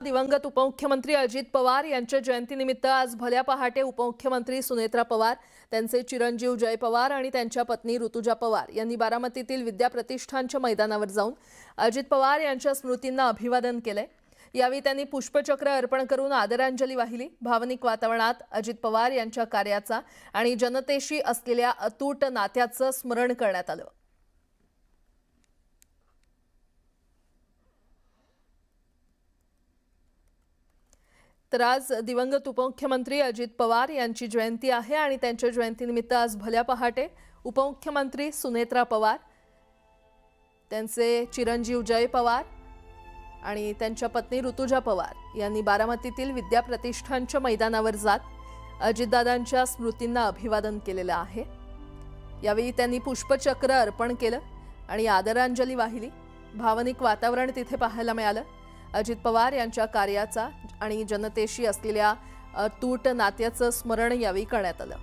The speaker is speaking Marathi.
दिवंगत उपमुख्यमंत्री अजित पवार यांच्या जयंतीनिमित्त आज भल्या पहाटे उपमुख्यमंत्री सुनेत्रा पवार, त्यांचे चिरंजीव जय पवार आणि त्यांच्या पत्नी ऋतुजा पवार यांनी बारामतीतील विद्या प्रतिष्ठानच्या मैदानावर जाऊन अजित पवार यांच्या स्मृतींना अभिवादन केले। यावेळी त्यांनी पुष्पचक्र अर्पण करून आदरांजली वाहिली। भावनिक वातावरणात अजित पवार यांच्या कार्याचा आणि जनतेशी असलेल्या अतूट नात्याचं स्मरण करण्यात आलं। तर आज दिवंगत उपमुख्यमंत्री अजित पवार यांची जयंती आहे आणि त्यांच्या जयंतीनिमित्त आज भल्या पहाटे उपमुख्यमंत्री सुनेत्रा पवार, त्यांचे चिरंजीव जय पवार आणि त्यांच्या पत्नी ऋतुजा पवार यांनी बारामतीतील विद्या प्रतिष्ठानच्या मैदानावर जात अजितदादांच्या स्मृतींना अभिवादन केलेलं आहे। यावेळी त्यांनी पुष्पचक्र अर्पण केलं आणि आदरांजली वाहिली। भावनिक वातावरण तिथे पाहायला मिळालं। अजित पवार यांच्या कार्याचा आणि जनतेशी असलेल्या अतूट नात्याचं स्मरण यावेळी करण्यात आलं।